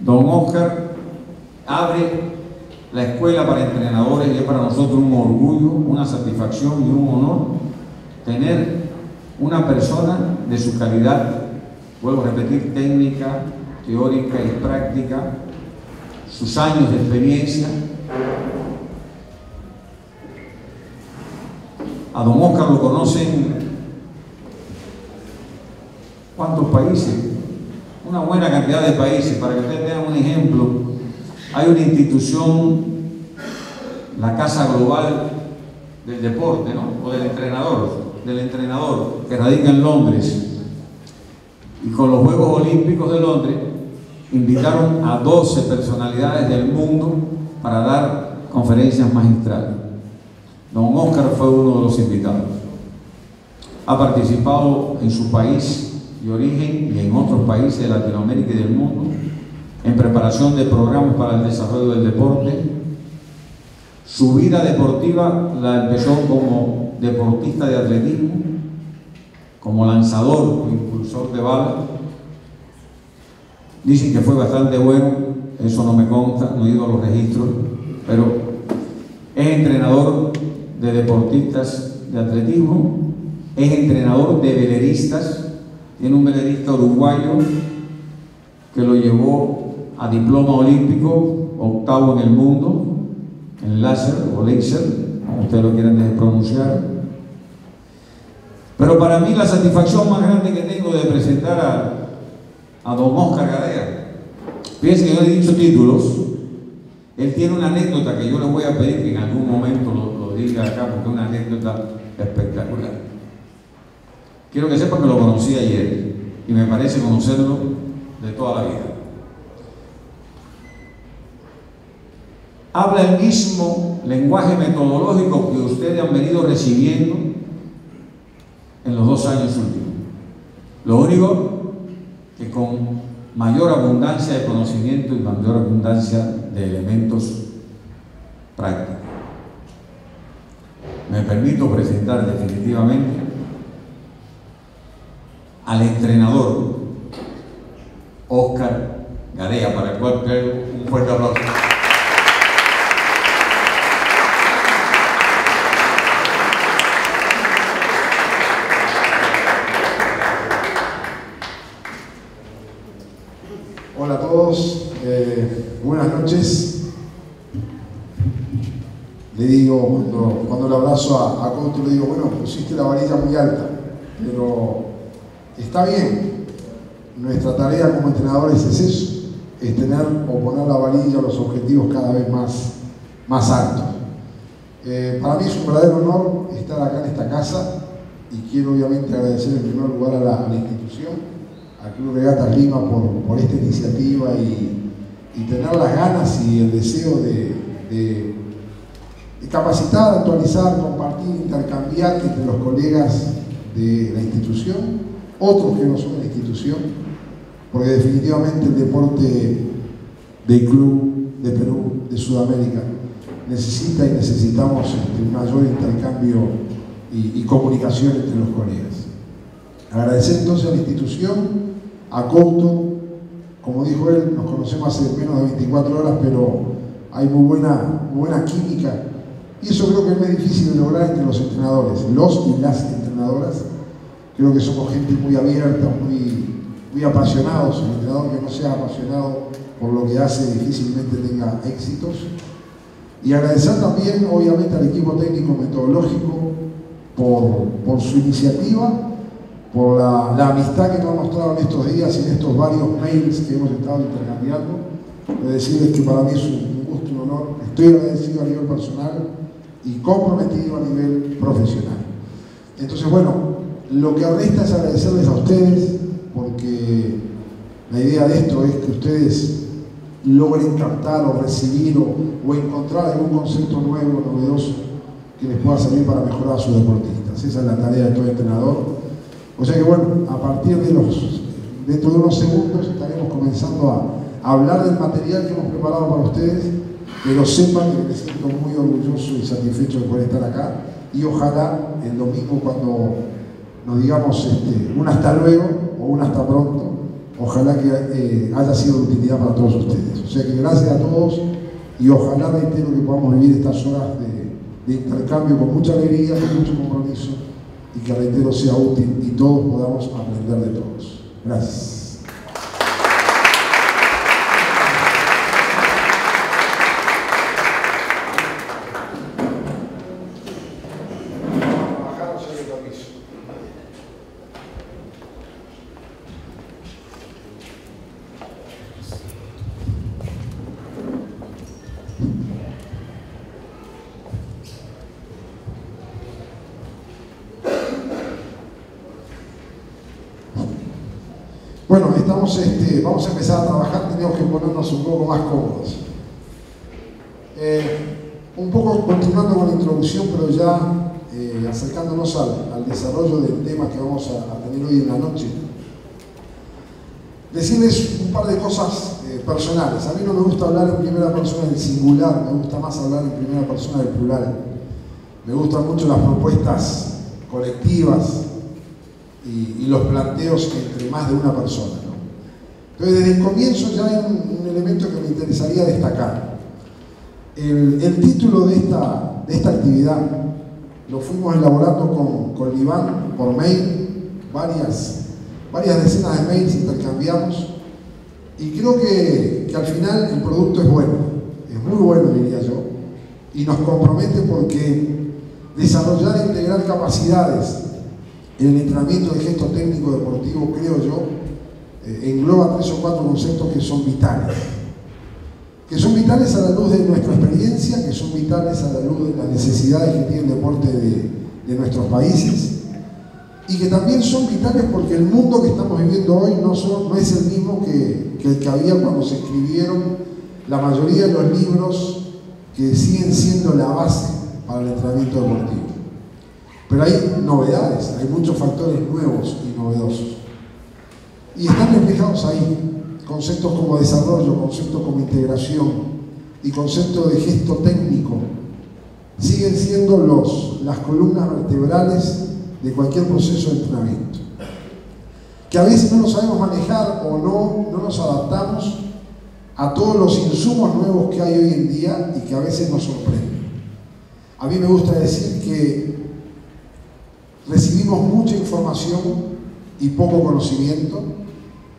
Don Oscar abre la escuela para entrenadores y es para nosotros un orgullo, una satisfacción y un honor tener una persona de su calidad, vuelvo a repetir, técnica, teórica y práctica, sus años de experiencia. A don Oscar lo conocen ¿cuántos países? Una buena cantidad de países. Para que ustedes tengan un ejemplo, hay una institución, la Casa Global del Deporte, ¿no? O del entrenador, que radica en Londres. Y con los Juegos Olímpicos de Londres invitaron a 12 personalidades del mundo para dar conferencias magistrales. Don Oscar fue uno de los invitados. Ha participado en su país de origen y en otros países de Latinoamérica y del mundo en preparación de programas para el desarrollo del deporte. Su vida deportiva la empezó como deportista de atletismo, como lanzador o impulsor de bala. Dicen que fue bastante bueno, eso no me consta, no he ido a los registros, pero es entrenador de deportistas de atletismo, es entrenador de veleristas, tiene un velerista uruguayo que lo llevó a diploma olímpico, octavo en el mundo, en láser o laser, como ustedes lo quieran pronunciar. Pero para mí la satisfacción más grande que tengo de presentar a don Oscar Gadea, fíjense que yo le he dicho títulos, él tiene una anécdota que yo le voy a pedir que en algún momento lo diga acá, porque es una anécdota espectacular. Quiero que sepan que lo conocí ayer y me parece conocerlo de toda la vida. Habla el mismo lenguaje metodológico que ustedes han venido recibiendo en los 2 años últimos. Lo único que con mayor abundancia de conocimiento y mayor abundancia de elementos prácticos. Me permito presentar definitivamente al entrenador Oscar Gadea, para el cual quiero un fuerte aplauso. Hola a todos, buenas noches. Le digo, cuando le abrazo a Couto, le digo, bueno, pusiste la varilla muy alta, pero está bien. Nuestra tarea como entrenadores es eso, es tener o poner la varilla, los objetivos cada vez más altos. Para mí es un verdadero honor estar acá en esta casa y quiero obviamente agradecer en primer lugar a la institución, a Club Regatas Lima por esta iniciativa y tener las ganas y el deseo de capacitar, actualizar, compartir, intercambiar entre los colegas de la institución, otros que no son de la institución, porque definitivamente el deporte del club de Perú, de Sudamérica, necesita y necesitamos un mayor intercambio y comunicación entre los colegas. Agradecer entonces a la institución, a Couto. Como dijo él, nos conocemos hace menos de 24 horas, pero hay muy buena química. Y eso creo que es muy difícil de lograr entre los entrenadores, los y las entrenadoras. Creo que somos gente muy abierta, muy apasionados. El entrenador que no sea apasionado por lo que hace difícilmente tenga éxitos. Y agradecer también, obviamente, al equipo técnico metodológico por su iniciativa, por la amistad que nos ha mostrado en estos días y en estos varios mails que hemos estado intercambiando. De decirles que para mí es un gusto y un honor. Estoy agradecido a nivel personal y comprometido a nivel profesional. Entonces, bueno, lo que resta es agradecerles a ustedes, porque la idea de esto es que ustedes logren captar o recibir o encontrar algún concepto nuevo, novedoso, que les pueda servir para mejorar a sus deportistas. Esa es la tarea de todo entrenador. O sea que bueno, a partir dentro de unos segundos estaremos comenzando a hablar del material que hemos preparado para ustedes, pero sepan que me siento muy orgulloso y satisfecho de poder estar acá y ojalá el domingo cuando nos digamos un hasta luego o un hasta pronto, ojalá que haya sido de utilidad para todos ustedes. O sea que gracias a todos y ojalá, reitero, que podamos vivir estas horas de intercambio con mucha alegría, con mucho compromiso y que, reitero, sea útil y todos podamos aprender de todos. Gracias. Bueno, vamos a empezar a trabajar, tenemos que ponernos un poco más cómodos. Un poco continuando con la introducción, pero ya acercándonos al desarrollo del tema que vamos a tener hoy en la noche. Decirles un par de cosas personales. A mí no me gusta hablar en primera persona del singular, me gusta más hablar en primera persona del plural. Me gustan mucho las propuestas colectivas y los planteos entre más de una persona, ¿no? Entonces, desde el comienzo ya hay un elemento que me interesaría destacar. El título de esta actividad lo fuimos elaborando con Iván por mail, varias decenas de mails intercambiamos, y creo que al final el producto es bueno, es muy bueno, diría yo, y nos compromete porque desarrollar e integrar capacidades en el entrenamiento de gesto técnico deportivo, creo yo, engloba 3 o 4 conceptos que son vitales a la luz de nuestra experiencia, que son vitales a la luz de las necesidades que tiene el deporte de nuestros países, y que también son vitales porque el mundo que estamos viviendo hoy no es el mismo que el que había cuando se escribieron la mayoría de los libros que siguen siendo la base para el entrenamiento deportivo. Pero hay novedades, hay muchos factores nuevos y novedosos. Y están reflejados ahí conceptos como desarrollo, conceptos como integración y conceptos de gesto técnico. Siguen siendo las columnas vertebrales de cualquier proceso de entrenamiento. Que a veces no lo sabemos manejar o no nos adaptamos a todos los insumos nuevos que hay hoy en día y que a veces nos sorprenden. A mí me gusta decir que recibimos mucha información y poco conocimiento.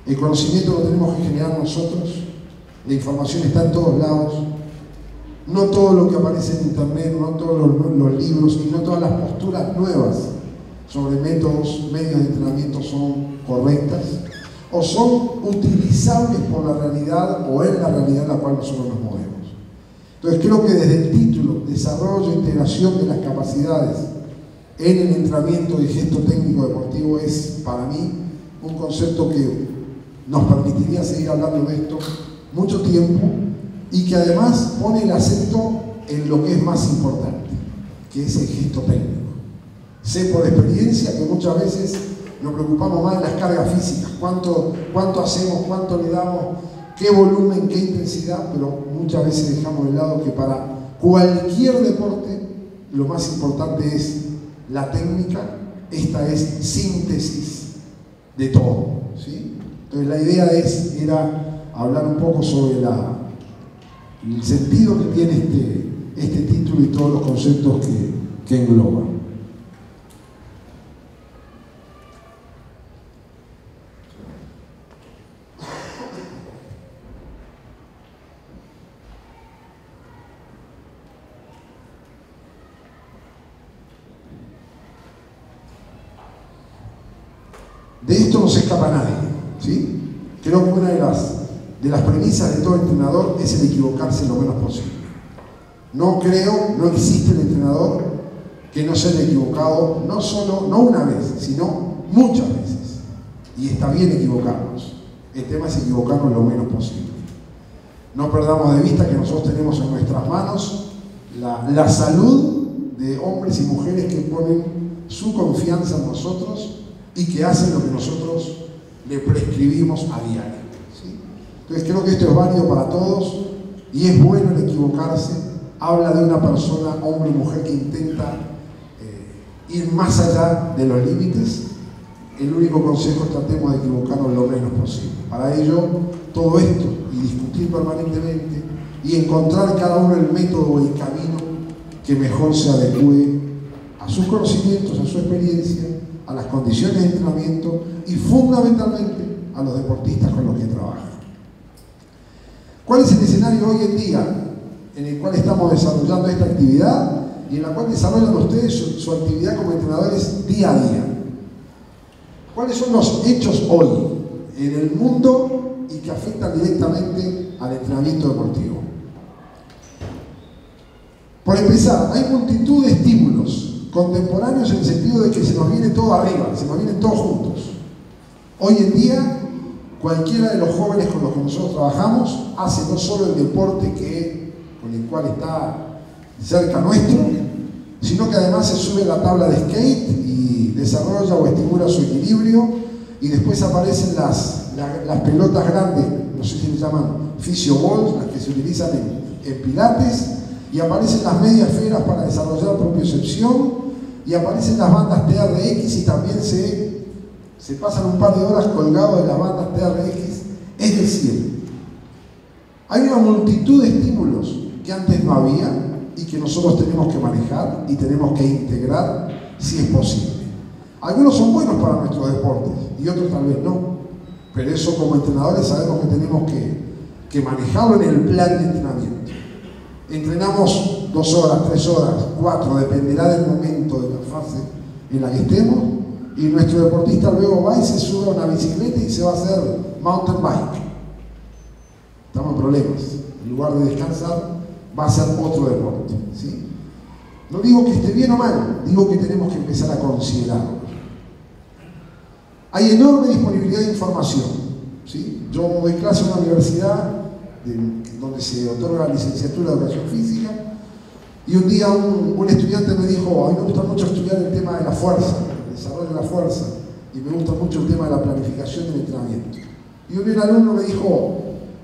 El conocimiento lo tenemos que generar nosotros. La información está en todos lados. No todo lo que aparece en internet, no todos los libros y no todas las posturas nuevas sobre métodos, medios de entrenamiento son correctas o son utilizables por la realidad o en la realidad en la cual nosotros nos movemos. Entonces creo que desde el título, desarrollo e integración de las capacidades en el entrenamiento de gesto técnico deportivo, es para mí un concepto que nos permitiría seguir hablando de esto mucho tiempo y que además pone el acento en lo que es más importante, que es el gesto técnico. Sé por experiencia que muchas veces nos preocupamos más de las cargas físicas, cuánto hacemos, cuánto le damos, qué volumen, qué intensidad, pero muchas veces dejamos de lado que para cualquier deporte lo más importante es la técnica. Esta es síntesis de todo, ¿sí? Entonces la idea era hablar un poco sobre el sentido que tiene este título y todos los conceptos que engloba. De esto no se escapa nadie, ¿sí? Creo que una de las premisas de todo entrenador es el equivocarse lo menos posible. No existe el entrenador que no se haya equivocado, no una vez, sino muchas veces. Y está bien equivocarnos. El tema es equivocarnos lo menos posible. No perdamos de vista que nosotros tenemos en nuestras manos la salud de hombres y mujeres que ponen su confianza en nosotros y que hacen lo que nosotros le prescribimos a diario, ¿sí? Entonces creo que esto es válido para todos y es bueno el equivocarse. Habla de una persona, hombre o mujer, que intenta ir más allá de los límites el único consejo es tratemos de equivocarnos lo menos posible. Para ello, todo esto, y discutir permanentemente, y encontrar cada uno el método o el camino que mejor se adecue a sus conocimientos, a su experiencia, a las condiciones de entrenamiento y fundamentalmente a los deportistas con los que trabajan. ¿Cuál es el escenario hoy en día en el cual estamos desarrollando esta actividad y en la cual desarrollan ustedes su actividad como entrenadores día a día? ¿Cuáles son los hechos hoy en el mundo y que afectan directamente al entrenamiento deportivo? Por empezar, hay multitud de estímulos contemporáneos en el sentido de que se nos viene todo arriba, se nos vienen todos juntos. Hoy en día, cualquiera de los jóvenes con los que nosotros trabajamos hace no solo el deporte con el cual está cerca nuestro, sino que además se sube a la tabla de skate y desarrolla o estimula su equilibrio, y después aparecen las pelotas grandes, no sé si les llaman physio balls, las que se utilizan en pilates, y aparecen las medias esferas para desarrollar propiocepción, y aparecen las bandas TRX y también se pasan un par de horas colgados de las bandas TRX. Es decir, hay una multitud de estímulos que antes no había y que nosotros tenemos que manejar y tenemos que integrar si es posible. Algunos son buenos para nuestros deportes y otros tal vez no, pero eso como entrenadores sabemos que tenemos que manejarlo en el plan de entrenamiento. Entrenamos 2 horas, 3 horas, 4, dependerá del momento, de la fase en la que estemos, y nuestro deportista luego va y se sube a una bicicleta y se va a hacer mountain bike. Estamos en problemas. En lugar de descansar, va a ser otro deporte, ¿sí? No digo que esté bien o mal, digo que tenemos que empezar a considerarlo. Hay enorme disponibilidad de información, ¿sí? Yo doy clase en una universidad donde se otorga la licenciatura de Educación Física, y un día un estudiante me dijo: a mí me gusta mucho estudiar el tema de la fuerza, el desarrollo de la fuerza, y me gusta mucho el tema de la planificación del entrenamiento. Y un alumno me dijo: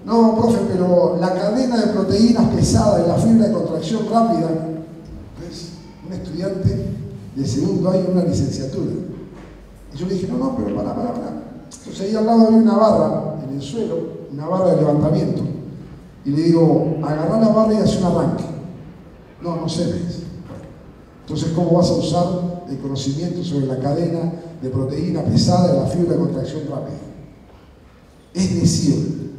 no, profe, pero la cadena de proteínas pesada y la fibra de contracción rápida. Entonces, un estudiante de segundo año en una licenciatura. Y yo le dije: no, pero pará. Entonces ahí al lado había una barra en el suelo, una barra de levantamiento. Y le digo: agarrá la barra y hace un arranque. No sé, me dice. Bueno, entonces, ¿cómo vas a usar el conocimiento sobre la cadena de proteína pesada y la fibra de contracción rápida? Es decir,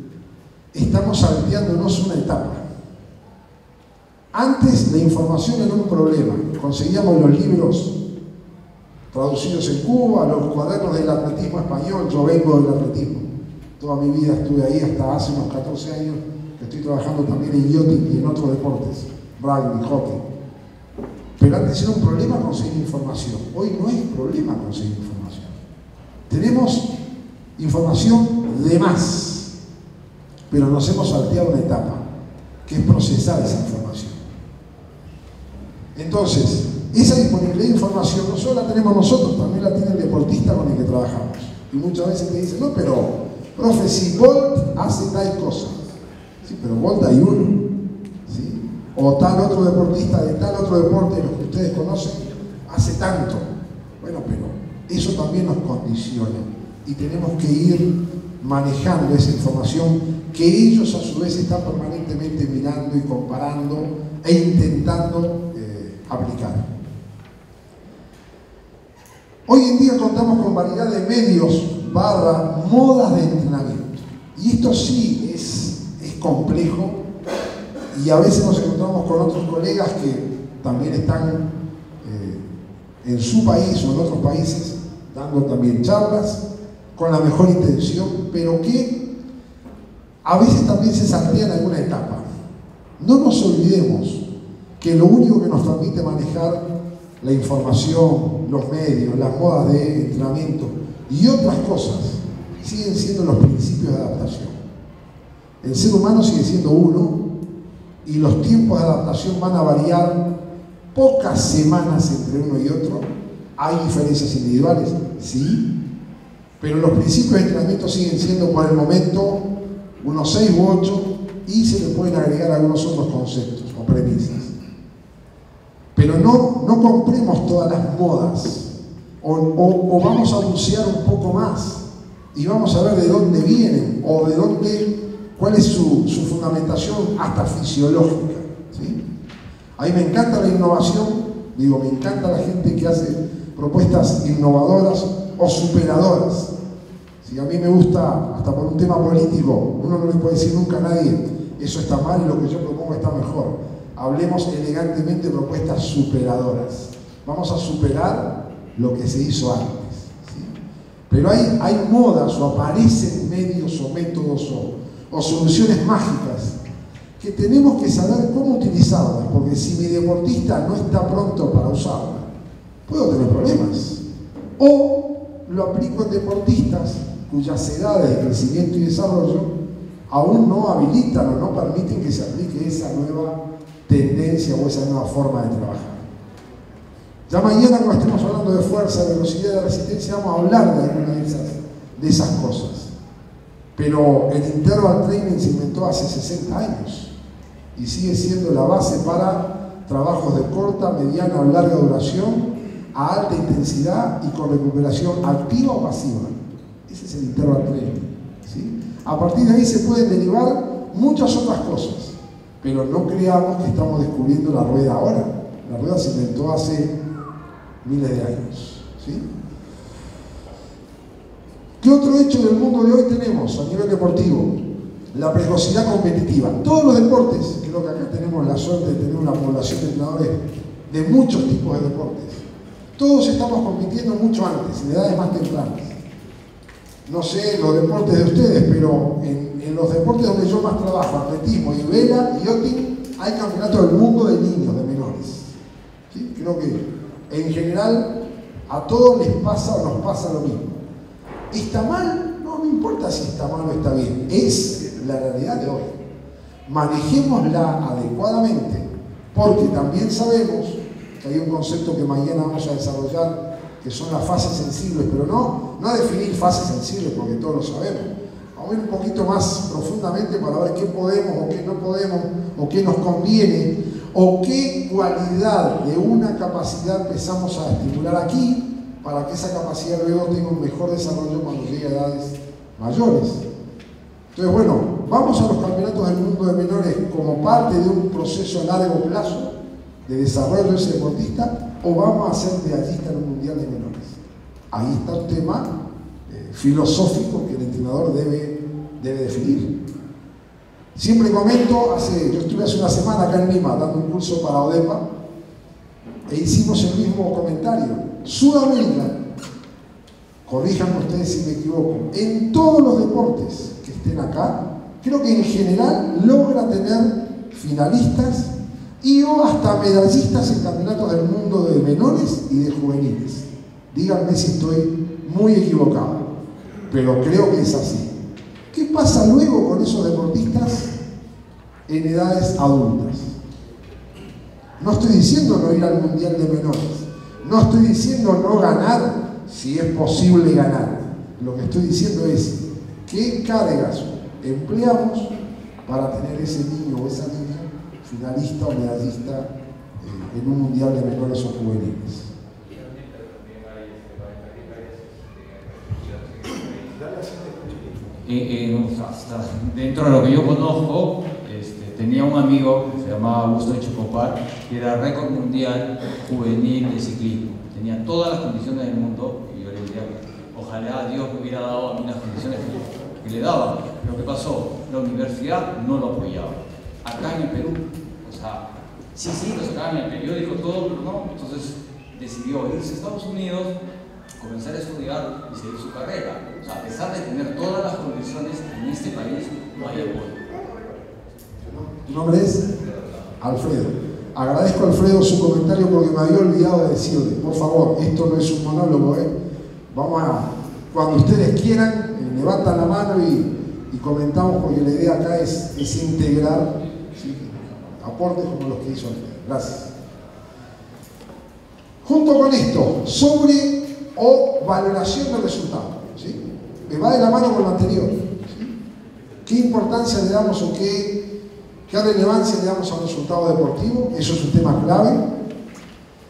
estamos salteándonos una etapa. Antes la información era un problema. Conseguíamos los libros traducidos en Cuba, los cuadernos del atletismo español. Yo vengo del atletismo. Toda mi vida estuve ahí hasta hace unos 14 años que estoy trabajando también en yachting y en otros deportes, rugby, hockey. Pero antes era un problema conseguir información. Hoy no es problema conseguir información. Tenemos información de más, pero nos hemos salteado una etapa, que es procesar esa información. Entonces, esa disponibilidad de información no solo la tenemos nosotros, también la tiene el deportista con el que trabajamos. Y muchas veces te dicen: no, pero, profe, si Bolt hace tal cosa. Sí, pero Bolt hay uno. ¿Sí? O tal otro deportista de tal otro deporte, los que ustedes conocen, hace tanto. Bueno, pero eso también nos condiciona. Y tenemos que ir manejando esa información que ellos a su vez están permanentemente mirando y comparando e intentando aplicar. Hoy en día contamos con variedad de medios / modas de entrenamiento, y esto sí es complejo, y a veces nos encontramos con otros colegas que también están en su país o en otros países dando también charlas con la mejor intención, pero que a veces también se saltean alguna etapa. No nos olvidemos que lo único que nos permite manejar la información, los medios, las modas de entrenamiento y otras cosas siguen siendo los principios de adaptación. El ser humano sigue siendo uno y los tiempos de adaptación van a variar pocas semanas entre uno y otro. ¿Hay diferencias individuales? Sí. Pero los principios de entrenamiento siguen siendo por el momento unos 6 u 8, y se le pueden agregar algunos otros conceptos o premisas. Pero no compremos todas las modas o vamos a bucear un poco más y vamos a ver de dónde vienen o de dónde, cuál es su fundamentación hasta fisiológica, ¿sí? A mí me encanta la innovación, digo, me encanta la gente que hace propuestas innovadoras o superadoras. Si a mí me gusta, hasta por un tema político, uno no le puede decir nunca a nadie, eso está mal y lo que yo propongo está mejor. Hablemos elegantemente de propuestas superadoras. Vamos a superar lo que se hizo antes, ¿sí? Pero hay modas o aparecen medios o métodos o soluciones mágicas que tenemos que saber cómo utilizarlas, porque si mi deportista no está pronto para usarla, puedo tener problemas. O lo aplico en deportistas cuyas edades de crecimiento y desarrollo aún no habilitan o no permiten que se aplique esa nueva tendencia o esa nueva forma de trabajar. Ya mañana, cuando estemos hablando de fuerza, de velocidad y de resistencia, vamos a hablar de alguna de esas cosas. Pero el interval training se inventó hace 60 años y sigue siendo la base para trabajos de corta, mediana o larga duración, a alta intensidad y con recuperación activa o pasiva. Ese es el interval training, ¿sí? A partir de ahí se pueden derivar muchas otras cosas, pero no creamos que estamos descubriendo la rueda ahora. La rueda se inventó hace miles de años, ¿sí? ¿Qué otro hecho del mundo de hoy tenemos a nivel deportivo? La precocidad competitiva. Todos los deportes, creo que acá tenemos la suerte de tener una población de entrenadores de muchos tipos de deportes. Todos estamos compitiendo mucho antes, en edades más tempranas. No sé los deportes de ustedes, pero en los deportes donde yo más trabajo, atletismo y vela y yachting, hay campeonatos del mundo de niños, de menores, ¿sí? Creo que en general a todos les pasa o nos pasa lo mismo. ¿Está mal? No me importa si está mal o está bien. Es la realidad de hoy. Manejémosla adecuadamente, porque también sabemos que hay un concepto que mañana vamos a desarrollar, que son las fases sensibles, pero no a definir fases sensibles, porque todos lo sabemos. Vamos a ir un poquito más profundamente para ver qué podemos o qué no podemos, o qué nos conviene, o qué cualidad de una capacidad empezamos a estimular aquí, para que esa capacidad luego tenga un mejor desarrollo cuando llegue a edades mayores. Entonces, bueno, vamos a los campeonatos del mundo de menores como parte de un proceso a largo plazo de desarrollo de ese deportista, o vamos a ser medallista en un mundial de menores. Ahí está un tema filosófico que el entrenador debe definir. Siempre comento, yo estuve hace una semana acá en Lima dando un curso para ODEPA e hicimos el mismo comentario. Sudamérica, corríjanme ustedes si me equivoco, en todos los deportes que estén acá, creo que en general logra tener finalistas y o hasta medallistas en campeonatos del mundo de menores y de juveniles. Díganme si estoy muy equivocado, pero creo que es así. ¿Qué pasa luego con esos deportistas en edades adultas? No estoy diciendo no ir al mundial de menores, no estoy diciendo no ganar si es posible ganar. Lo que estoy diciendo es qué cargas empleamos para tener ese niño o esa niña finalista o medallista en un mundial de menores o juveniles. Dentro de lo que yo conozco, tenía un amigo que se llamaba Augusto Chocopar, que era récord mundial juvenil de ciclismo. Tenía todas las condiciones del mundo y yo le diría que ojalá Dios me hubiera dado a mí las condiciones que le daba. Pero ¿qué pasó? La universidad no lo apoyaba. Acá en el Perú, o sea, sí, lo sacaban en el periódico, todo, pero no. Entonces decidió irse a Estados Unidos, comenzar a estudiar y seguir su carrera. O sea, a pesar de tener todas las condiciones en este país, no hay apoyo. Tu nombre es Alfredo. Agradezco a Alfredo su comentario porque me había olvidado de decirle, por favor, esto no es un monólogo, vamos a, cuando ustedes quieran, levantan la mano y comentamos, porque la idea acá es integrar, ¿sí?, aportes como los que hizo Alfredo. Gracias. Junto con esto, sobre o valoración del resultado, ¿sí? Me va de la mano con lo anterior, ¿sí? ¿Qué importancia le damos o qué relevancia le damos al resultado deportivo? Eso es un tema clave.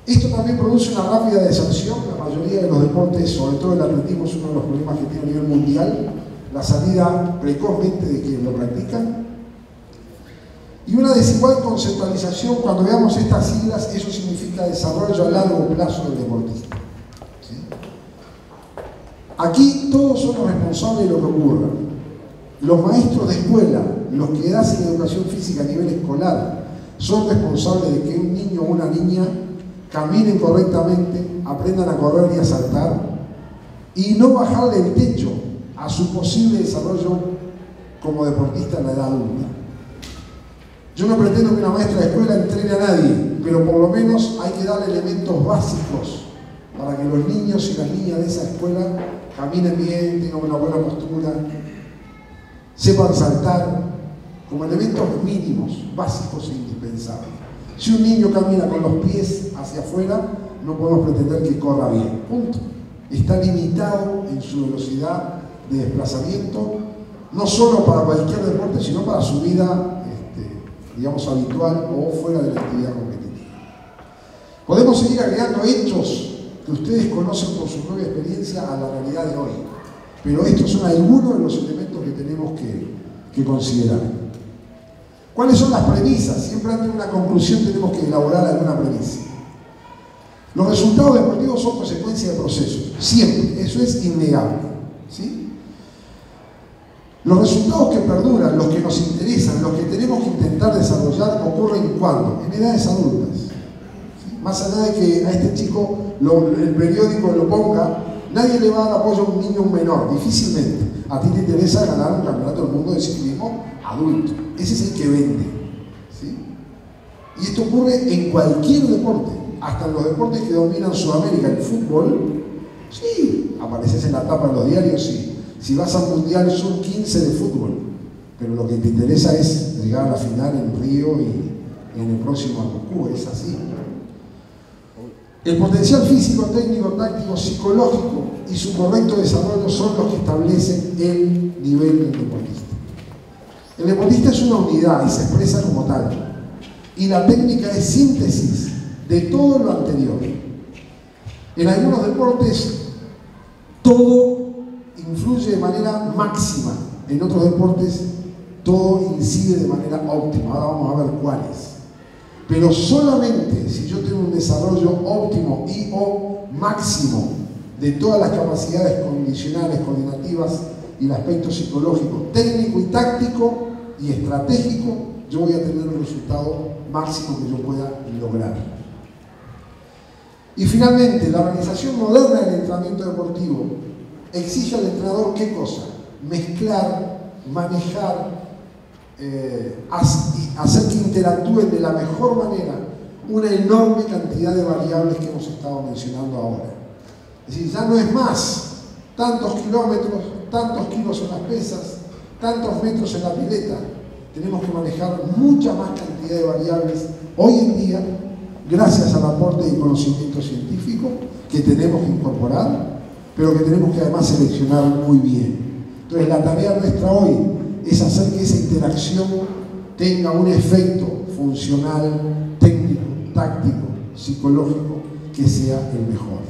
Esto también produce una rápida deserción. La mayoría mayoría de los deportes, sobre todo el atletismo, es uno de los problemas que tiene a nivel mundial, la salida precozmente de quienes lo practican, y una desigual conceptualización. Cuando veamos estas siglas, eso significa desarrollo a largo plazo del deportista. ¿Sí? Aquí todos somos responsables de lo que ocurra. Los maestros de escuela, los que hacen educación física a nivel escolar, son responsables de que un niño o una niña caminen correctamente, aprendan a correr y a saltar, y no bajarle el techo a su posible desarrollo como deportista en la edad adulta. Yo no pretendo que una maestra de escuela entrene a nadie, pero por lo menos hay que darle elementos básicos para que los niños y las niñas de esa escuela caminen bien, tengan una buena postura, sepan saltar, como elementos mínimos, básicos e indispensables. Si un niño camina con los pies hacia afuera, no podemos pretender que corra bien. Punto. Está limitado en su velocidad de desplazamiento, no solo para cualquier deporte, sino para su vida, digamos, habitual o fuera de la actividad competitiva. Podemos seguir agregando hechos que ustedes conocen por su propia experiencia a la realidad de hoy, pero estos son algunos de los elementos que tenemos que considerar. ¿Cuáles son las premisas? Siempre antes de una conclusión tenemos que elaborar alguna premisa. Los resultados deportivos son consecuencia de procesos, siempre, eso es innegable, ¿sí? Los resultados que perduran, los que nos interesan, los que tenemos que intentar desarrollar, ocurren ¿cuándo? En edades adultas. ¿Sí? Más allá de que a este chico el periódico lo ponga, nadie le va a dar apoyo a un niño menor, difícilmente. A ti te interesa ganar un campeonato del mundo de ciclismo adulto, ese es el que vende. ¿Sí? Y esto ocurre en cualquier deporte, hasta en los deportes que dominan Sudamérica, el fútbol, sí, apareces en la tapa de los diarios, sí. Si vas al mundial son 15 de fútbol, pero lo que te interesa es llegar a la final en Río y en el próximo a Moscú, es así. El potencial físico, técnico, táctico, psicológico y su correcto desarrollo son los que establecen el nivel del deportista. El deportista es una unidad y se expresa como tal, y la técnica es síntesis de todo lo anterior. En algunos deportes todo influye de manera máxima, en otros deportes todo incide de manera óptima. Ahora vamos a ver cuáles. Pero solamente si yo tengo un desarrollo óptimo y o máximo de todas las capacidades condicionales, coordinativas y el aspecto psicológico, técnico y táctico y estratégico, yo voy a tener el resultado máximo que yo pueda lograr. Y finalmente, la organización moderna del entrenamiento deportivo exige al entrenador ¿qué cosa? Mezclar, manejar, hacer que interactúen de la mejor manera una enorme cantidad de variables que hemos estado mencionando ahora. Es decir, ya no es más tantos kilómetros, tantos kilos en las pesas, tantos metros en la pileta. Tenemos que manejar mucha más cantidad de variables hoy en día, gracias al aporte de conocimiento científico que tenemos que incorporar, pero que tenemos que además seleccionar muy bien. Entonces la tarea nuestra hoy es hacer que esa interacción tenga un efecto funcional, técnico, táctico, psicológico, que sea el mejor.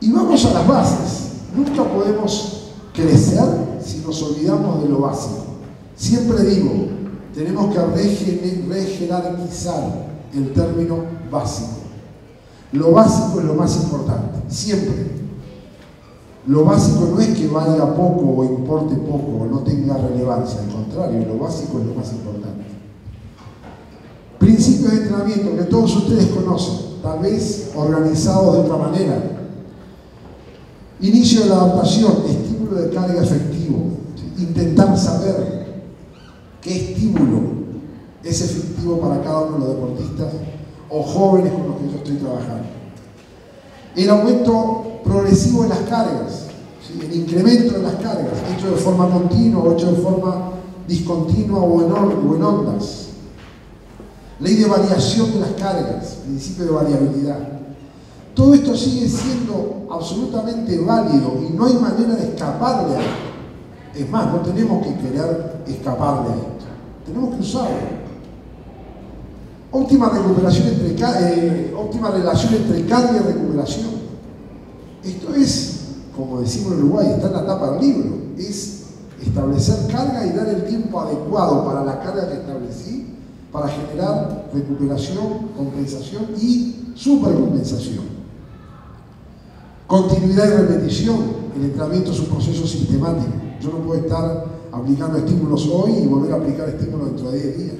Y vamos a las bases. Nunca podemos crecer si nos olvidamos de lo básico. Siempre digo, tenemos que rejerarquizar el término básico. Lo básico es lo más importante, siempre. Lo básico no es que valga poco o importe poco o no tenga relevancia, al contrario, lo básico es lo más importante. Principios de entrenamiento que todos ustedes conocen, tal vez organizados de otra manera. Inicio de la adaptación, estímulo de carga efectivo. Intentar saber qué estímulo es efectivo para cada uno de los deportistas o jóvenes con los que yo estoy trabajando. El aumento progresivo de las cargas, ¿sí? El incremento de las cargas, hecho de forma continua o hecho de forma discontinua o en ondas. Ley de variación de las cargas, principio de variabilidad. Todo esto sigue siendo absolutamente válido y no hay manera de escaparle a esto. Es más, no tenemos que querer escaparle a esto. Tenemos que usarlo. óptima relación entre carga y recuperación. Esto es, como decimos en Uruguay, está en la tapa del libro, es establecer carga y dar el tiempo adecuado para la carga que establecí para generar recuperación, compensación y supercompensación. Continuidad y repetición. El entrenamiento es un proceso sistemático. Yo no puedo estar aplicando estímulos hoy y volver a aplicar estímulos dentro de 10 días.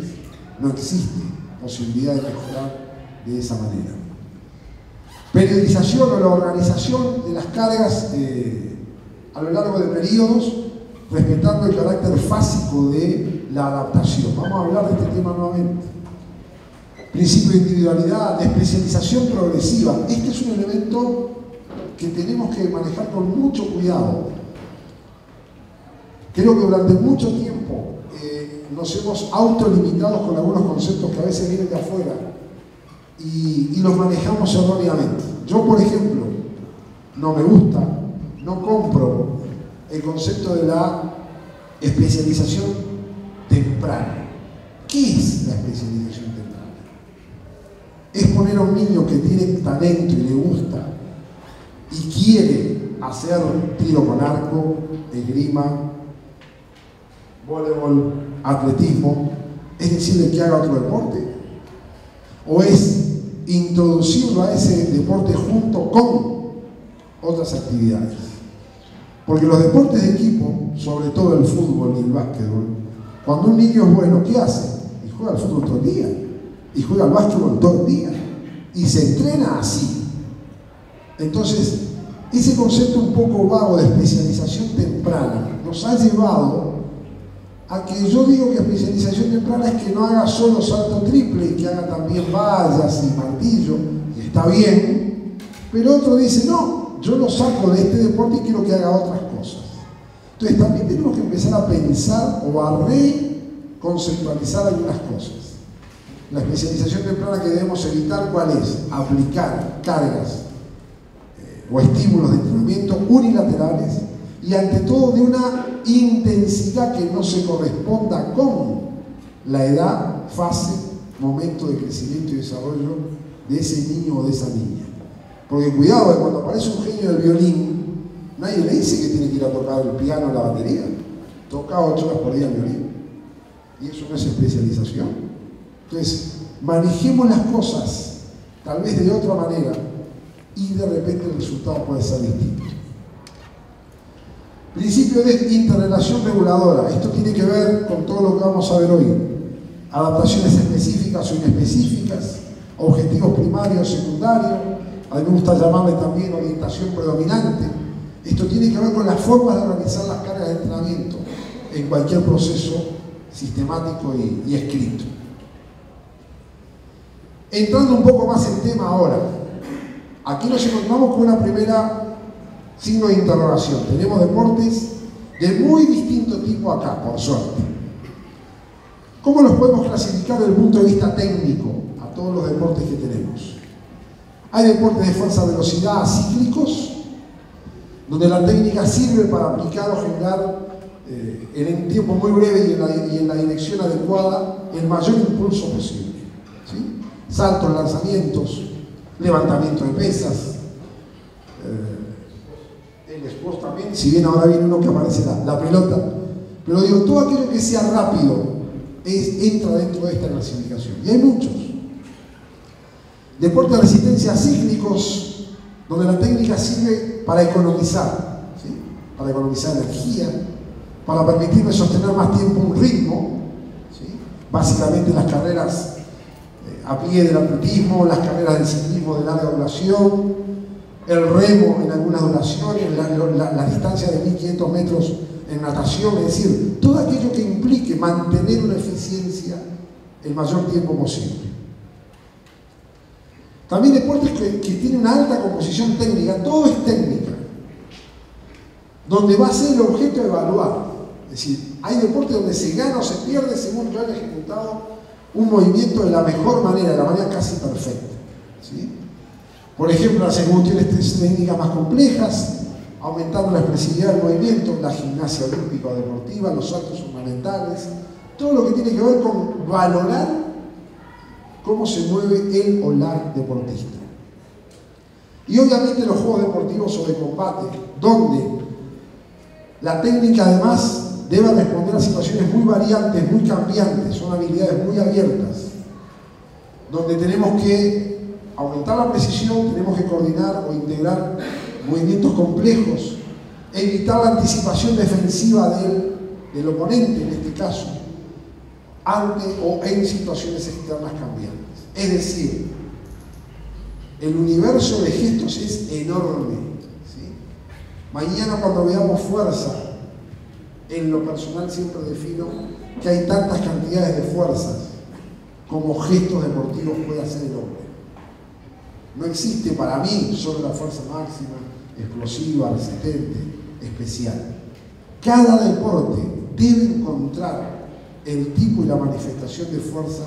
No existe posibilidad de mejorar de esa manera. Periodización o la organización de las cargas a lo largo de periodos, respetando el carácter fásico de la adaptación. Vamos a hablar de este tema nuevamente. Principio de individualidad, de especialización progresiva. Este es un elemento que tenemos que manejar con mucho cuidado. Creo que durante mucho tiempo nos hemos autolimitado con algunos conceptos que a veces vienen de afuera y los manejamos erróneamente. Yo, por ejemplo, no me gusta, no compro el concepto de la especialización temprana. ¿Qué es la especialización temprana? Es poner a un niño que tiene talento y le gusta y quiere hacer tiro con arco, esgrima, voleibol, atletismo, es decirle que haga otro deporte, o es introducirlo a ese deporte junto con otras actividades. Porque los deportes de equipo, sobre todo el fútbol y el básquetbol, cuando un niño es bueno, ¿qué hace? Y juega al fútbol todo el día, y juega al básquetbol todo el día, y se entrena así. Entonces, ese concepto un poco vago de especialización temprana nos ha llevado a que yo digo que especialización temprana es que no haga solo salto triple y que haga también vallas y martillo, y está bien, pero otro dice, no, yo lo saco de este deporte y quiero que haga otras cosas. Entonces también tenemos que empezar a pensar o a reconceptualizar algunas cosas. La especialización temprana que debemos evitar, ¿cuál es? Aplicar cargas o estímulos de entrenamiento unilaterales y ante todo de una intensidad que no se corresponda con la edad, fase, momento de crecimiento y desarrollo de ese niño o de esa niña. Porque cuidado, que cuando aparece un genio del violín, nadie le dice que tiene que ir a tocar el piano o la batería. Toca 8 horas por día el violín. Y eso no es especialización. Entonces, manejemos las cosas tal vez de otra manera y de repente el resultado puede ser distinto. Principio de interrelación reguladora. Esto tiene que ver con todo lo que vamos a ver hoy. Adaptaciones específicas o inespecíficas, objetivos primarios, secundarios. A mí me gusta llamarle también orientación predominante. Esto tiene que ver con las formas de organizar las cargas de entrenamiento en cualquier proceso sistemático y escrito. Entrando un poco más en tema ahora, aquí nos encontramos con una primera signo de interrogación. Tenemos deportes de muy distinto tipo acá, por suerte. ¿Cómo los podemos clasificar desde el punto de vista técnico a todos los deportes que tenemos? Hay deportes de fuerza velocidad cíclicos, donde la técnica sirve para aplicar o generar en un tiempo muy breve y en la dirección adecuada el mayor impulso posible. ¿Sí? Saltos, lanzamientos, levantamiento de pesas, el squash también, si bien ahora viene uno que aparece la pelota, pero digo, todo aquello que sea rápido entra dentro de esta clasificación, y hay muchos. Deportes de resistencia cíclicos, donde la técnica sirve para economizar, ¿sí? Para economizar energía, para permitirme sostener más tiempo un ritmo, ¿sí? Básicamente las carreras a pie del atletismo, las carreras del ciclismo de larga duración, el remo en algunas duraciones, la distancia de 1500 metros en natación, es decir, todo aquello que implique mantener una eficiencia el mayor tiempo posible. También deportes que tienen una alta composición técnica, todo es técnica, donde va a ser el objeto de evaluar. Es decir, hay deportes donde se gana o se pierde según yo haya ejecutado un movimiento de la mejor manera, de la manera casi perfecta. ¿Sí? Por ejemplo, las ejecuciones técnicas más complejas, aumentando la expresividad del movimiento, la gimnasia olímpica o deportiva, los saltos ornamentales, todo lo que tiene que ver con valorar cómo se mueve el o la deportista. Y obviamente los juegos deportivos o de combate, donde la técnica además debe responder a situaciones muy variantes, muy cambiantes, son habilidades muy abiertas, donde tenemos que aumentar la precisión, tenemos que coordinar o integrar movimientos complejos, evitar la anticipación defensiva del oponente en este caso, ante o en situaciones externas cambiantes. Es decir, el universo de gestos es enorme, ¿sí? Mañana cuando veamos fuerza, en lo personal siempre defino que hay tantas cantidades de fuerzas como gestos deportivos puede hacer el hombre. No existe para mí solo la fuerza máxima, explosiva, resistente, especial. Cada deporte debe encontrar el tipo y la manifestación de fuerza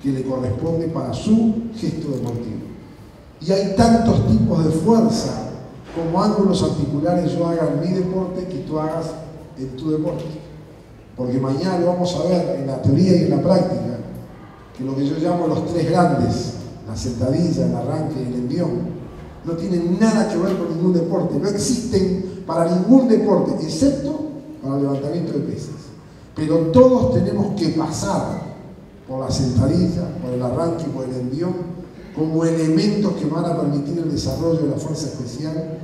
que le corresponde para su gesto deportivo. Y hay tantos tipos de fuerza como ángulos articulares yo haga en mi deporte que tú hagas en tu deporte. Porque mañana lo vamos a ver en la teoría y en la práctica, que lo que yo llamo los tres grandes, la sentadilla, el arranque y el envión, no tienen nada que ver con ningún deporte, no existen para ningún deporte, excepto para el levantamiento de pesas. Pero todos tenemos que pasar por la sentadilla, por el arranque y por el envión, como elementos que van a permitir el desarrollo de la fuerza especial,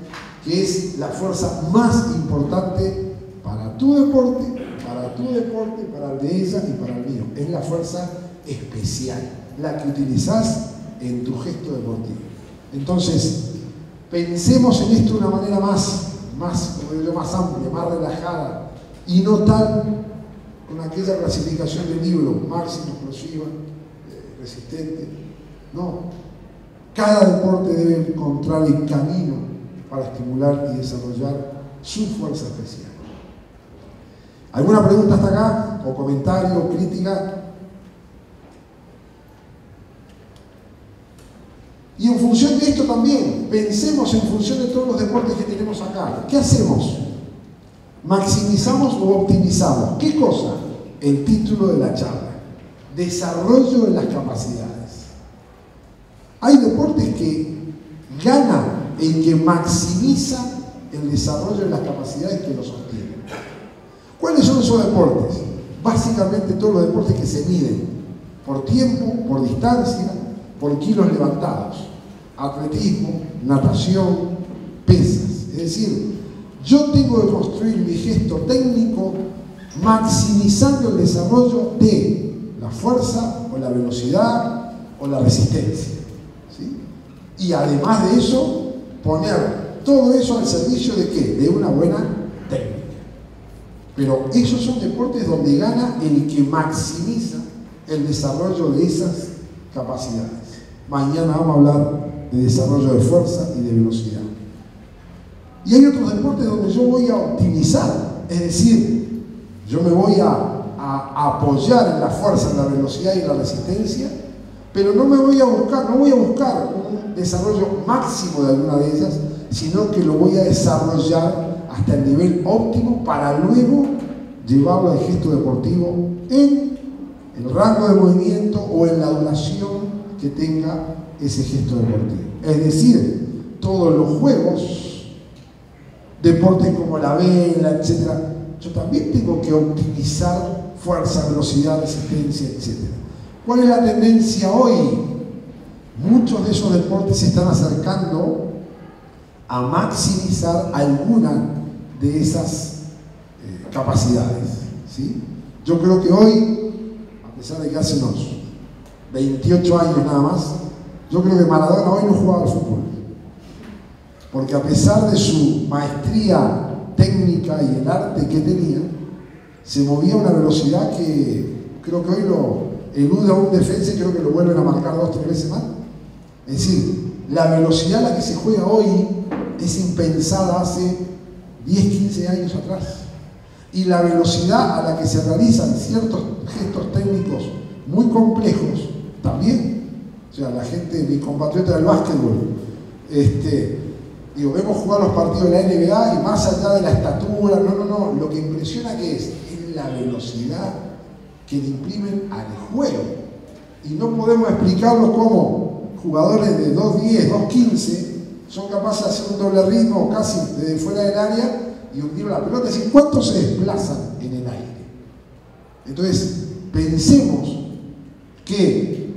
que es la fuerza más importante para tu deporte, para el de ella y para el mío. Es la fuerza especial, la que utilizás en tu gesto deportivo. Entonces, pensemos en esto de una manera más como digo yo, más amplia, más relajada, y no tan con aquella clasificación del libro, máxima, explosiva, resistente. No. Cada deporte debe encontrar el camino para estimular y desarrollar su fuerza especial. ¿Alguna pregunta hasta acá? ¿O comentario, o crítica? Y en función de esto también, pensemos en función de todos los deportes que tenemos acá. ¿Qué hacemos? ¿Maximizamos o optimizamos? ¿Qué cosa? El título de la charla. Desarrollo de las capacidades. Hay deportes que ganan el que maximiza el desarrollo de las capacidades que lo sostienen. ¿Cuáles son esos deportes? Básicamente todos los deportes que se miden por tiempo, por distancia, por kilos levantados. Atletismo, natación, pesas. Es decir, yo tengo que construir mi gesto técnico maximizando el desarrollo de la fuerza o la velocidad o la resistencia. ¿Sí? Y además de eso, poner todo eso al servicio de ¿qué? De una buena técnica. Pero esos son deportes donde gana el que maximiza el desarrollo de esas capacidades. Mañana vamos a hablar de desarrollo de fuerza y de velocidad. Y hay otros deportes donde yo voy a optimizar, es decir, yo me voy a apoyar en la fuerza, en la velocidad y en la resistencia, pero no voy a buscar un desarrollo máximo de alguna de ellas, sino que lo voy a desarrollar hasta el nivel óptimo para luego llevarlo al gesto deportivo en el rango de movimiento o en la duración que tenga ese gesto deportivo. Es decir, todos los juegos, deportes como la vela, etc., yo también tengo que optimizar fuerza, velocidad, resistencia, etc. ¿Cuál es la tendencia hoy? Muchos de esos deportes se están acercando a maximizar alguna de esas capacidades, ¿sí? Yo creo que hoy, a pesar de que hace unos 28 años nada más, yo creo que Maradona hoy no jugaba al fútbol. Porque a pesar de su maestría técnica y el arte que tenía, se movía a una velocidad que creo que hoy lo elude a un defensa y creo que lo vuelven a marcar 2 o 3 veces más. Es decir, la velocidad a la que se juega hoy es impensada hace 10, 15 años atrás. Y la velocidad a la que se realizan ciertos gestos técnicos muy complejos también. O sea, la gente, mi compatriota del básquetbol, vemos jugar los partidos de la NBA y más allá de la estatura, no, lo que impresiona que es la velocidad que le imprimen al juego. Y no podemos explicarlo como jugadores de 2.10, 2.15 son capaces de hacer un doble ritmo casi desde fuera del área y hundir la pelota. Es decir, ¿cuántos se desplazan en el aire? Entonces, pensemos que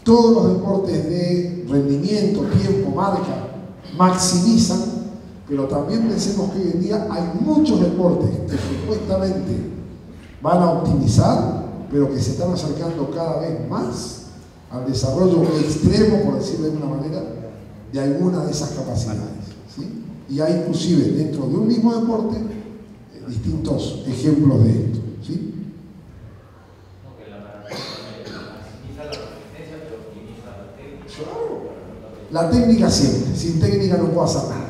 todos los deportes de rendimiento, tiempo, marca, maximizan, pero también pensemos que hoy en día hay muchos deportes que supuestamente van a optimizar, pero que se están acercando cada vez más al desarrollo extremo, por decirlo de alguna manera, de alguna de esas capacidades, ¿sí? Y hay inclusive dentro de un mismo deporte distintos ejemplos de esto, ¿sí? La técnica siempre, sin técnica no puedo hacer nada,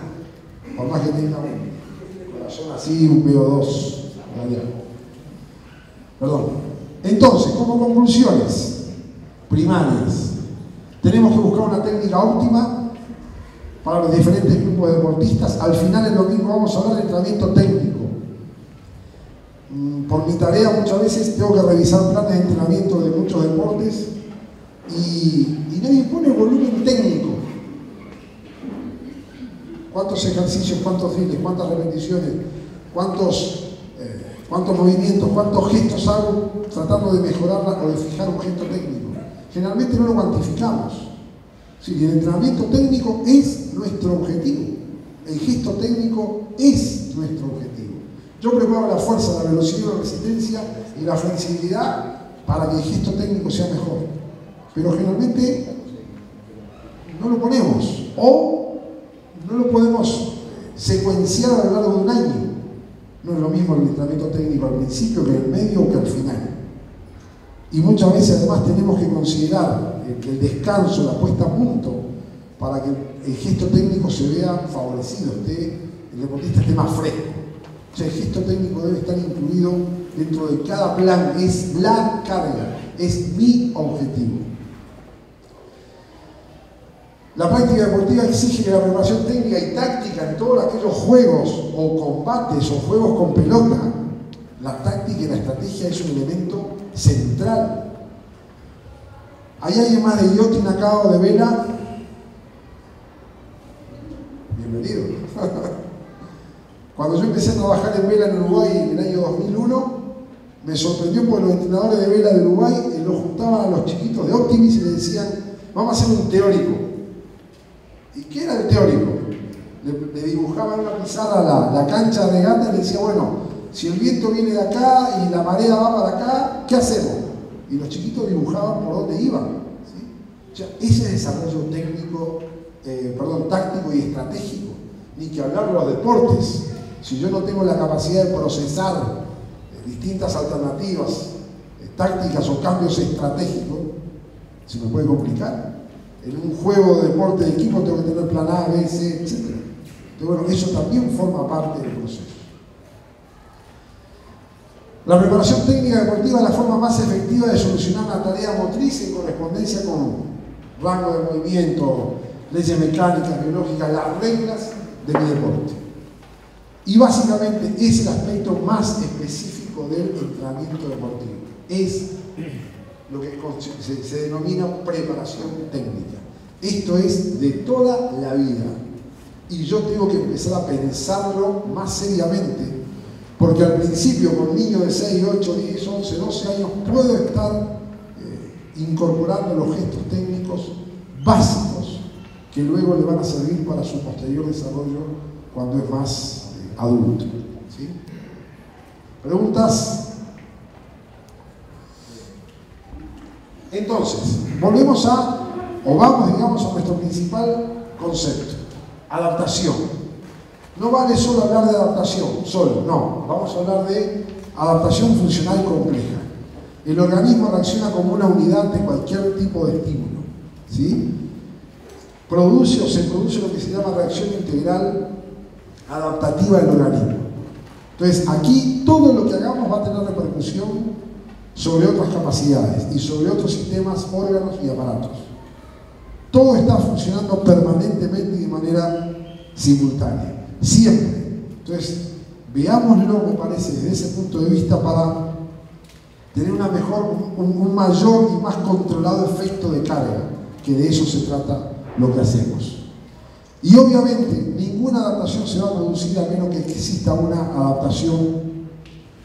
por más que tenga un corazón así, un VO2, perdón. Entonces, como conclusiones primarias, tenemos que buscar una técnica óptima para los diferentes grupos de deportistas. Al final del domingo vamos a hablar de entrenamiento técnico. Por mi tarea muchas veces tengo que revisar planes de entrenamiento de muchos deportes y nadie pone volumen técnico. ¿Cuántos ejercicios, cuántos drills, cuántas repeticiones, cuántos movimientos, cuántos gestos hago tratando de mejorarla o de fijar un gesto técnico? Generalmente no lo cuantificamos. Sí, el entrenamiento técnico es nuestro objetivo. El gesto técnico es nuestro objetivo. Yo preparo la fuerza, la velocidad, la resistencia y la flexibilidad para que el gesto técnico sea mejor. Pero generalmente no lo ponemos o no lo podemos secuenciar a lo largo de un año. No es lo mismo el entrenamiento técnico al principio que en el medio o que al final. Y muchas veces además tenemos que considerar el descanso, la puesta a punto, para que el gesto técnico se vea favorecido, el deportista esté más fresco. O sea, el gesto técnico debe estar incluido dentro de cada plan, es la carga, es mi objetivo. La práctica deportiva exige que la preparación técnica y táctica en todos aquellos juegos o combates o juegos con pelota, la táctica y la estrategia es un elemento central. ¿Hay alguien más de yachting acá o de vela? Bienvenido. Cuando yo empecé a trabajar en vela en Uruguay en el año 2001, me sorprendió porque los entrenadores de vela de Uruguay los juntaban a los chiquitos de Optimis y les decían, vamos a hacer un teórico. ¿Y qué era el teórico? Le dibujaban en una pizarra la cancha de regata y le decía, bueno, si el viento viene de acá y la marea va para acá, ¿qué hacemos? Y los chiquitos dibujaban por dónde iban, ¿sí? O sea, ese desarrollo técnico, táctico y estratégico, ni que hablar de los deportes. Si yo no tengo la capacidad de procesar distintas alternativas, tácticas o cambios estratégicos, se me puede complicar. En un juego de deporte de equipo tengo que tener plan A, B, C, etc. Entonces, bueno, eso también forma parte del proceso. La preparación técnica deportiva es la forma más efectiva de solucionar una tarea motriz en correspondencia con rango de movimiento, leyes mecánicas, biológicas, las reglas de mi deporte. Y básicamente es el aspecto más específico del entrenamiento deportivo. Es lo que se denomina preparación técnica. Esto es de toda la vida. Y yo tengo que empezar a pensarlo más seriamente, porque al principio con niños de 6, 8, 10, 11, 12 años puedo estar incorporando los gestos técnicos básicos que luego le van a servir para su posterior desarrollo cuando es más adulto. ¿Sí? ¿Preguntas? Entonces, vamos, digamos, a nuestro principal concepto, adaptación. No vale solo hablar de adaptación, no, vamos a hablar de adaptación funcional compleja. El organismo reacciona como una unidad ante cualquier tipo de estímulo, ¿sí? Se produce lo que se llama reacción integral adaptativa del organismo. Entonces, aquí todo lo que hagamos va a tener repercusión sobre otras capacidades y sobre otros sistemas, órganos y aparatos. Todo está funcionando permanentemente y de manera simultánea, siempre. Entonces, veámoslo, me parece, desde ese punto de vista para tener un mayor y más controlado efecto de carga, que de eso se trata lo que hacemos. Y obviamente ninguna adaptación se va a producir a menos que exista una adaptación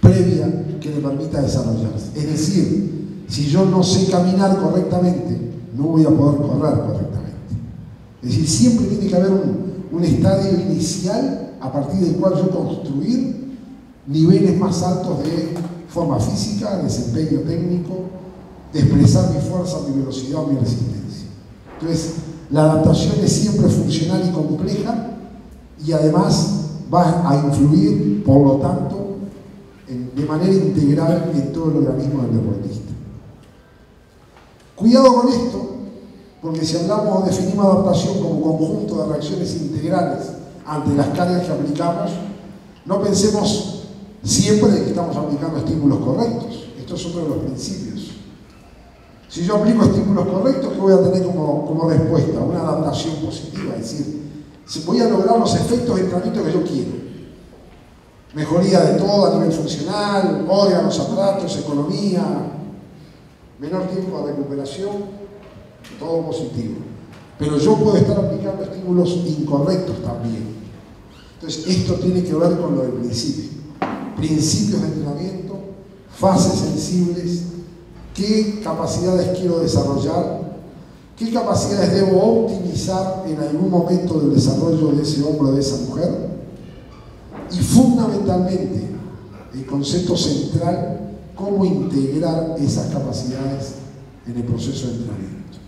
previa que le permita desarrollarse. Es decir, si yo no sé caminar correctamente, no voy a poder correr correctamente. Es decir, siempre tiene que haber un estadio inicial a partir del cual yo construir niveles más altos de forma física, desempeño técnico, de expresar mi fuerza, mi velocidad o mi resistencia. Entonces, la adaptación es siempre funcional y compleja y además va a influir, por lo tanto, de manera integral en todo el organismo del deportista. Cuidado con esto, porque si hablamos o definimos adaptación como conjunto de reacciones integrales ante las cargas que aplicamos, no pensemos siempre de que estamos aplicando estímulos correctos. Esto es otro de los principios. Si yo aplico estímulos correctos, ¿qué voy a tener como respuesta? Una adaptación positiva, es decir, si voy a lograr los efectos de entrenamiento que yo quiero. Mejoría de todo a nivel funcional, órganos, aparatos, economía, menor tiempo de recuperación, todo positivo. Pero yo puedo estar aplicando estímulos incorrectos también. Entonces, esto tiene que ver con lo del principio. Principios de entrenamiento, fases sensibles, qué capacidades quiero desarrollar, qué capacidades debo optimizar en algún momento del desarrollo de ese hombre o de esa mujer. Y fundamentalmente, el concepto central, cómo integrar esas capacidades en el proceso de entrenamiento.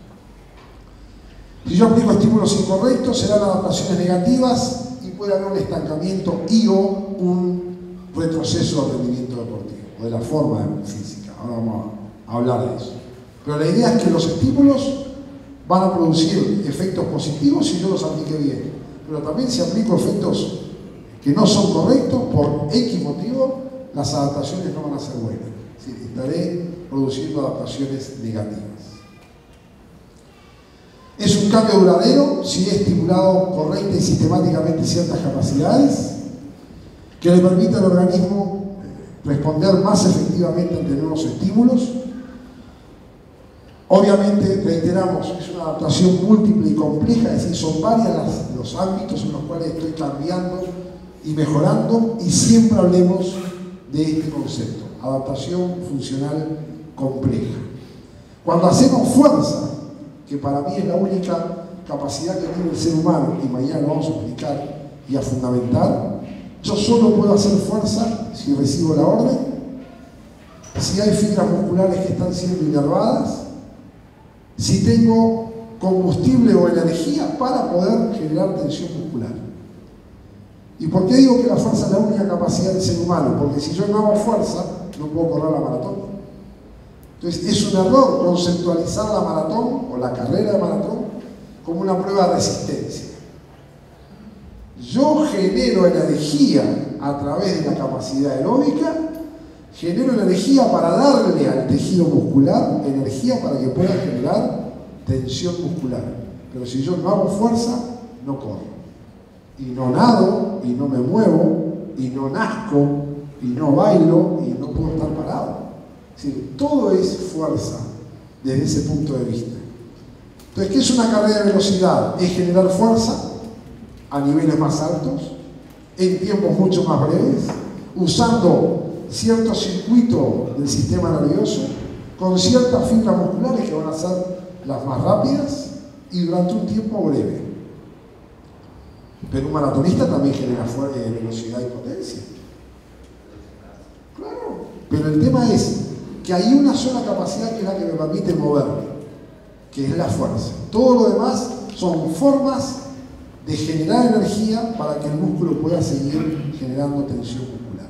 Si yo aplico estímulos incorrectos, serán adaptaciones negativas y puede haber un estancamiento y o un retroceso del rendimiento deportivo, o de la forma física. Ahora vamos a hablar de eso. Pero la idea es que los estímulos van a producir efectos positivos si yo los aplique bien. Pero también si aplico efectos que no son correctos, por X motivo, las adaptaciones no van a ser buenas. Es decir, estaré produciendo adaptaciones negativas. Es un cambio duradero si he estimulado correcta y sistemáticamente ciertas capacidades que le permita al organismo responder más efectivamente ante nuevos estímulos. Obviamente, reiteramos, es una adaptación múltiple y compleja, es decir, son varios los ámbitos en los cuales estoy cambiando y mejorando, y siempre hablemos de este concepto, adaptación funcional compleja. Cuando hacemos fuerza, que para mí es la única capacidad que tiene el ser humano, y mañana lo vamos a explicar y a fundamentar, yo solo puedo hacer fuerza si recibo la orden, si hay fibras musculares que están siendo inervadas, si tengo combustible o energía para poder generar tensión muscular. ¿Y por qué digo que la fuerza es la única capacidad del ser humano? Porque si yo no hago fuerza, no puedo correr la maratón. Entonces es un error conceptualizar la maratón o la carrera de maratón como una prueba de resistencia. Yo genero energía a través de la capacidad aeróbica, genero energía para darle al tejido muscular energía para que pueda generar tensión muscular. Pero si yo no hago fuerza, no corro. Y no nado, y no me muevo, y no nazco, y no bailo, y no puedo estar parado. Es decir, todo es fuerza desde ese punto de vista. Entonces, ¿qué es una carrera de velocidad? Es generar fuerza a niveles más altos, en tiempos mucho más breves, usando ciertos circuitos del sistema nervioso, con ciertas fibras musculares que van a ser las más rápidas y durante un tiempo breve. Pero un maratonista también genera velocidad y potencia. Claro, pero el tema es que hay una sola capacidad que es la que me permite moverme, que es la fuerza. Todo lo demás son formas de generar energía para que el músculo pueda seguir generando tensión muscular.